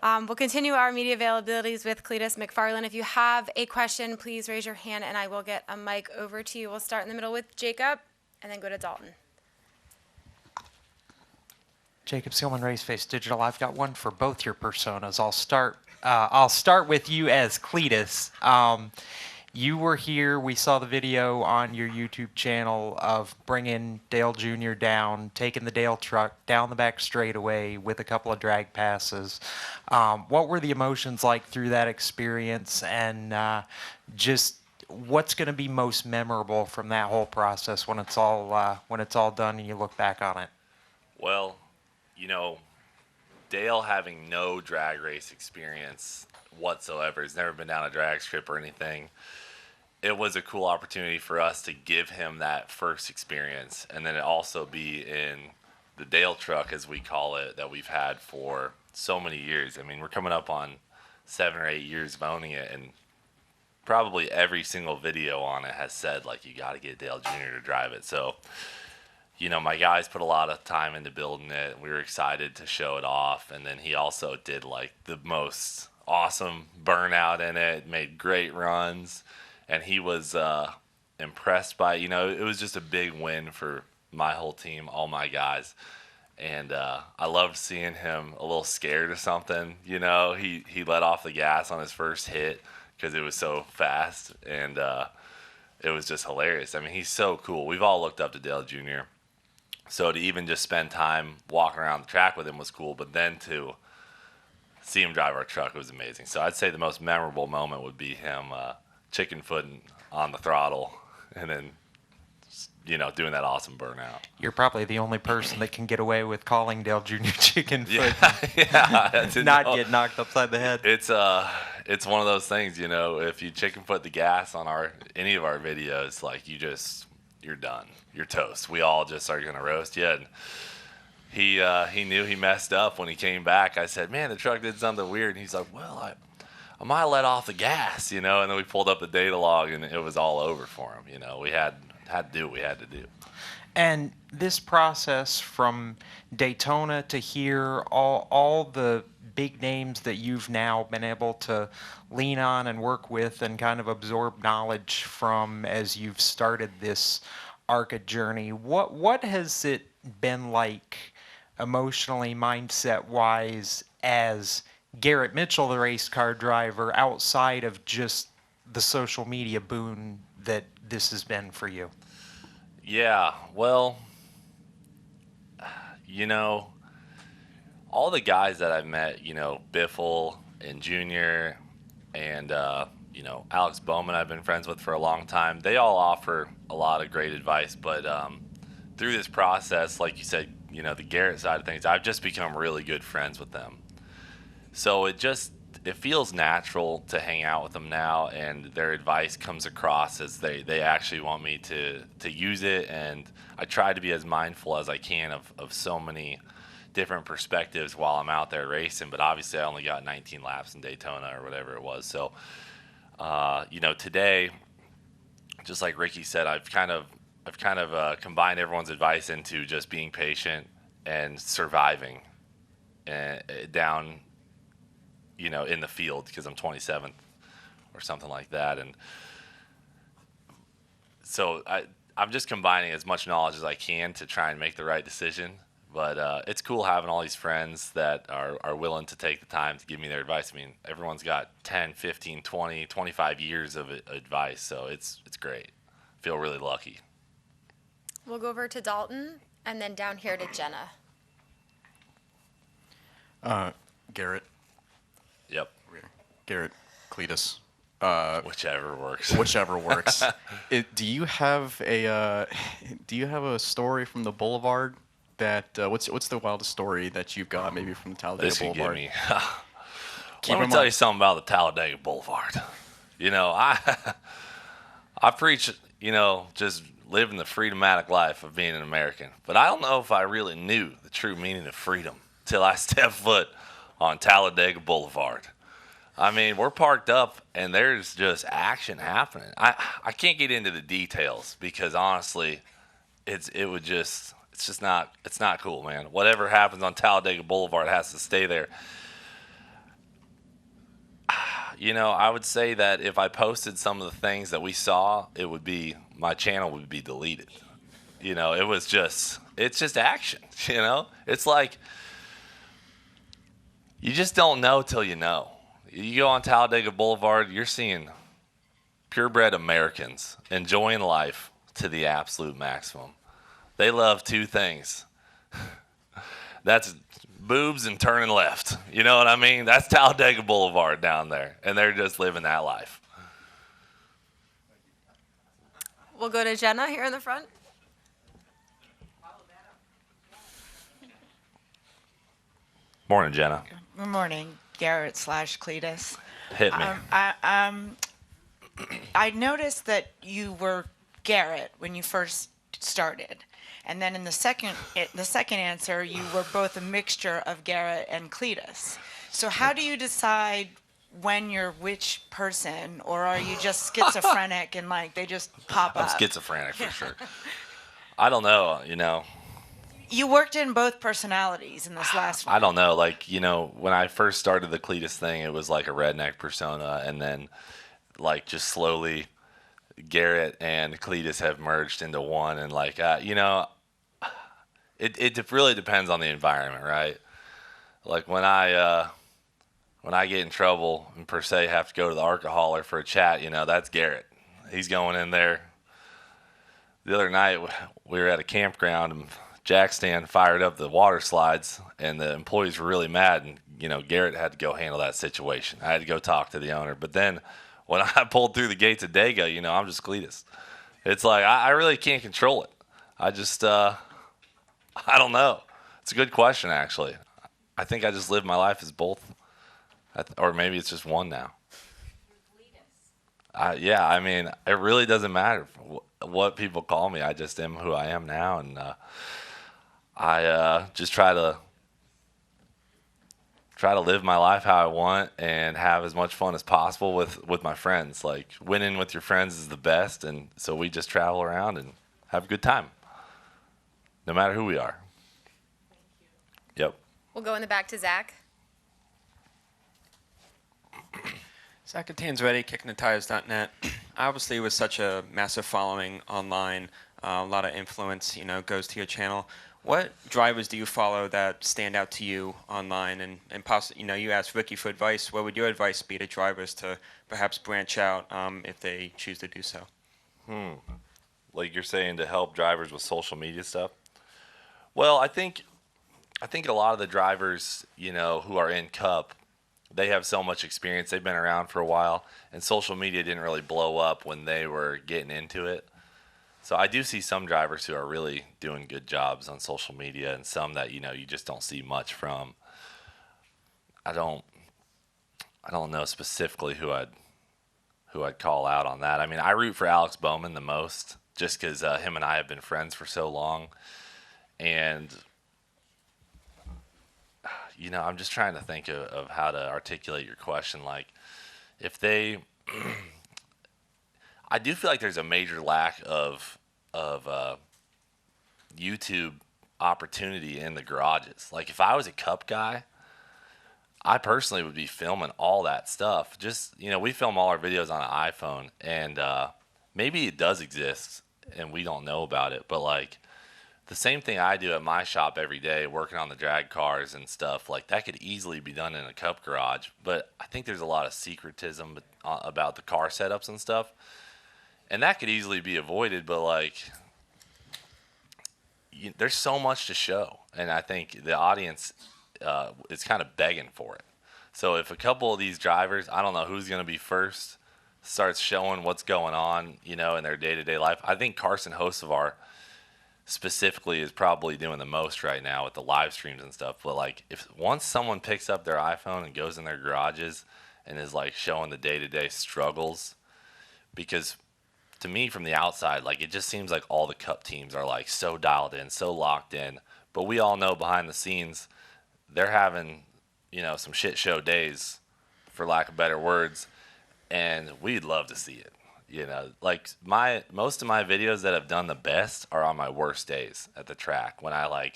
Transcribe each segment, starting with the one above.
We'll continue our media availabilities with Cletus McFarland. If you have a question, please raise your hand and I will get a mic over to you. We'll start in the middle with Jacob and then go to Dalton. Jacob Seelman, Raceface Digital. I've got one for both your personas. I'll start with you as Cletus. You were here. We saw the video on your YouTube channel of bringing Dale Jr. down, taking the Dale truck down the back straightaway with a couple of drag passes. What were the emotions like through that experience, and just what's going to be most memorable from that whole process when it's all done and you look back on it? Well, you know, Dale having no drag race experience whatsoever, he's never been down a drag strip or anything. It was a cool opportunity for us to give him that first experience, and then it also be in the Dale truck, as we call it, that we've had for so many years. I mean, we're coming up on 7 or 8 years of owning it, and probably every single video on it has said, like, you got to get Dale Jr. to drive it. So, you know, my guys put a lot of time into building it. We were excited to show it off, and then he also did, like, the most awesome burnout in it, made great runs. And he was impressed by, you know, it was just a big win for my whole team, all my guys. And I loved seeing him a little scared or something. You know, he let off the gas on his first hit because it was so fast. And it was just hilarious. I mean, he's so cool. We've all looked up to Dale Jr. So to even just spend time walking around the track with him was cool. But then to see him drive our truck was amazing. So I'd say the most memorable moment would be him chicken footing on the throttle and then, you know, doing that awesome burnout. You're probably the only person that can get away with calling Dale Jr. chicken foot. Yeah, not get knocked upside the head. It's one of those things, you know, if you chicken foot the gas on any of our videos, like you're done. You're toast. We all just are gonna roast you. And he knew he messed up when he came back. I said, man, the truck did something weird. And he's like, well, I might have let off the gas, you know, and then we pulled up the data log and it was all over for him. You know, we had to do what we had to do. And this process from Daytona to here, all the big names that you've now been able to lean on and work with and kind of absorb knowledge from as you've started this ARCA journey, what has it been like emotionally, mindset-wise, as Garrett Mitchell, the race car driver, outside of just the social media boon that this has been for you? Yeah, well, you know, all the guys that I've met, you know, Biffle and Junior and, you know, Alex Bowman I've been friends with for a long time, they all offer a lot of great advice. But through this process, like you said, you know, the Garrett side of things, I've just become really good friends with them. So it feels natural to hang out with them now, and their advice comes across as they actually want me to use it, and I try to be as mindful as I can of so many different perspectives while I'm out there racing. But obviously I only got 19 laps in Daytona or whatever it was. So, you know, today, just like Ricky said, I've kind of combined everyone's advice into just being patient and surviving down, you know, in the field, because I'm 27th or something like that. And so I'm just combining as much knowledge as I can to try and make the right decision. But it's cool having all these friends that are willing to take the time to give me their advice. I mean, everyone's got 10, 15, 20, 25 years of advice, so it's great. I feel really lucky. We'll go over to Dalton and then down here to Jenna. Garrett. Yep. Garrett, Cletus. Whichever works. Whichever works. Do you have a story from the Boulevard that what's the wildest story that you've got maybe from the Talladega Boulevard? This you give me. Let me tell you something about the Talladega Boulevard. You know, I preach, you know, just living the freedomatic life of being an American. But I don't know if I really knew the true meaning of freedom till I stepped foot on Talladega Boulevard. I mean, we're parked up and there's just action happening. I can't get into the details because honestly, it's not cool, man. Whatever happens on Talladega Boulevard has to stay there. I would say that if I posted some of the things that we saw, my channel would be deleted. It's just action. It's like you just don't know till you know. You go on Talladega Boulevard, you're seeing purebred Americans enjoying life to the absolute maximum. They love two things. That's boobs and turning left. You know what I mean? That's Talladega Boulevard down there, and they're just living that life. We'll go to Jenna here in the front. Morning, Jenna. Good morning, Garrett / Cletus. Hit me. I noticed that you were Garrett when you first started, and then in the second answer, you were both a mixture of Garrett and Cletus. So how do you decide when you're which person, or are you just schizophrenic and like they just pop I'm up? schizophrenic for sure. I don't know, You worked in both personalities in this last one. I don't know. Like, when I first started the Cletus thing, it was like a redneck persona. And then, like, just slowly, Garrett and Cletus have merged into one. And, like, it really depends on the environment, right? Like, when I get in trouble and, per se, have to go to the ARCA hauler for a chat, that's Garrett. He's going in there. The other night, we were at a campground, and Jack Stand fired up the water slides, and the employees were really mad, and Garrett had to go handle that situation. I had to go talk to the owner. But then when I pulled through the gates of Dega, I'm just Cletus. It's like I really can't control it. I just I don't know. It's a good question, actually. I think I just live my life as both, or maybe it's just one now. Yeah, I mean, it really doesn't matter what people call me. I just am who I am now, and I just try to live my life how I want and have as much fun as possible with my friends. Like, winning with your friends is the best, and so we just travel around and have a good time, no matter who we are. Yep. We'll go in the back to Zach. Zach Ready, kickingthetires.net. Obviously, with such a massive following online, a lot of influence, goes to your channel. What drivers do you follow that stand out to you online? And possibly, you asked Ricky for advice. What would your advice be to drivers to perhaps branch out if they choose to do so? Like you're saying, to help drivers with social media stuff? Well, I think a lot of the drivers, who are in Cup, they have so much experience. They've been around for a while, and social media didn't really blow up when they were getting into it. So I do see some drivers who are really doing good jobs on social media, and some that you just don't see much from. I don't know specifically who I'd call out on that. I mean, I root for Alex Bowman the most, just because him and I have been friends for so long, and I'm just trying to think of how to articulate your question. Like, if they I do feel like there's a major lack of YouTube opportunity in the garages. Like, if I was a Cup guy, I personally would be filming all that stuff. Just, we film all our videos on an iPhone, and maybe it does exist and we don't know about it, but like the same thing I do at my shop every day, working on the drag cars and stuff, like that could easily be done in a Cup garage. But I think there's a lot of secretism about the car setups and stuff, and that could easily be avoided. But like, there's so much to show, and I think the audience is kind of begging for it. So if a couple of these drivers, I don't know who's going to be first, starts showing what's going on, in their day-to-day life. I think Carson Hocevar specifically is probably doing the most right now with the live streams and stuff. But like, if once someone picks up their iPhone and goes in their garages and is like showing the day-to-day struggles, because to me from the outside, like, it just seems like all the Cup teams are like so dialed in, so locked in, but we all know behind the scenes they're having some shit show days, for lack of better words, and we'd love to see it. Like most of my videos that have done the best are on my worst days at the track, when I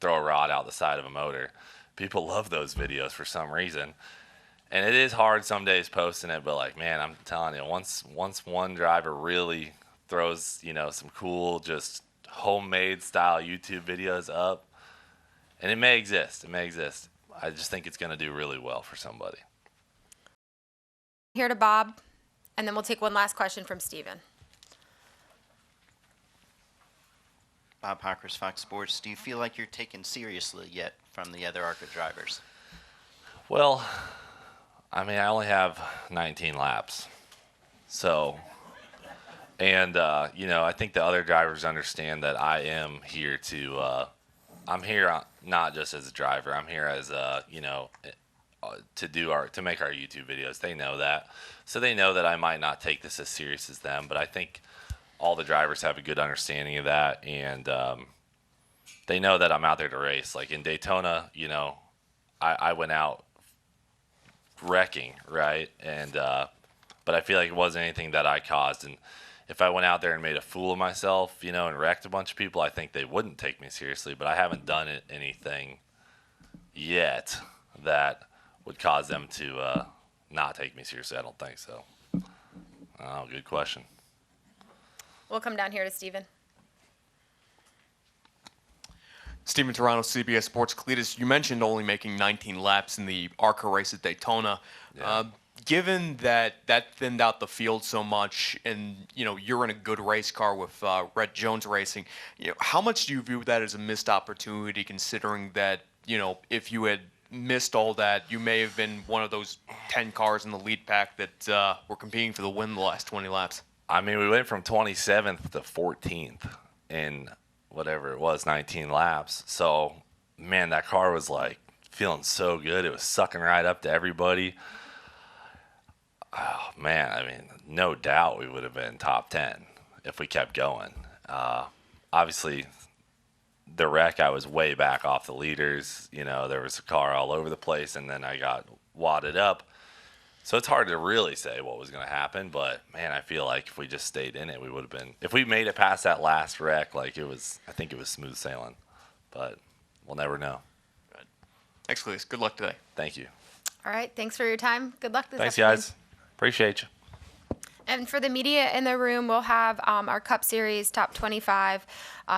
throw a rod out the side of a motor. People love those videos for some reason. And it is hard some days posting it, but like, man, I'm telling you, once one driver really throws, some cool, just homemade style YouTube videos up, and it may exist. I just think it's going to do really well for somebody. Here to Bob, and then we'll take one last question from Steven. Bob Hawkers, Fox Sports. Do you feel like you're taken seriously yet from the other ARCA drivers? Well, I mean, I only have 19 laps. So, and, I think the other drivers understand that I am here I'm here not just as a driver. I'm here as, to make our YouTube videos. They know that. So they know that I might not take this as serious as them, but I think all the drivers have a good understanding of that, and they know that I'm out there to race. Like in Daytona, I went out wrecking, right? And but I feel like it wasn't anything that I caused. And if I went out there and made a fool of myself, and wrecked a bunch of people, I think they wouldn't take me seriously. But I haven't done anything yet that would cause them to not take me seriously. I don't think so. Oh, good question. We'll come down here to Steven. Steven Toronto, CBS Sports. Cletus, you mentioned only making 19 laps in the ARCA race at Daytona. Yeah. Given that thinned out the field so much, and you're in a good race car with Rhett Jones Racing, how much do you view that as a missed opportunity? Considering that if you had missed all that, you may have been one of those 10 cars in the lead pack that were competing for the win the last 20 laps. I mean, we went from 27th to 14th in whatever it was, 19 laps. So, man, that car was like feeling so good. It was sucking right up to everybody. Oh, man, I mean, no doubt we would have been top 10 if we kept going. Obviously, the wreck, I was way back off the leaders. There was a car all over the place, and then I got wadded up. So it's hard to really say what was going to happen, but man, I feel like if we just stayed in it, we would have been. If we made it past that last wreck, I think it was smooth sailing, but we'll never know. Thanks, Cletus. Good luck today. Thank you. All right, thanks for your time. Good luck this Thanks, afternoon. guys. Appreciate you. And for the media in the room, we'll have our Cup Series Top 25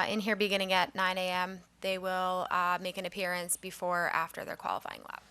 in here beginning at 9 a.m. They will make an appearance before or after their qualifying lap.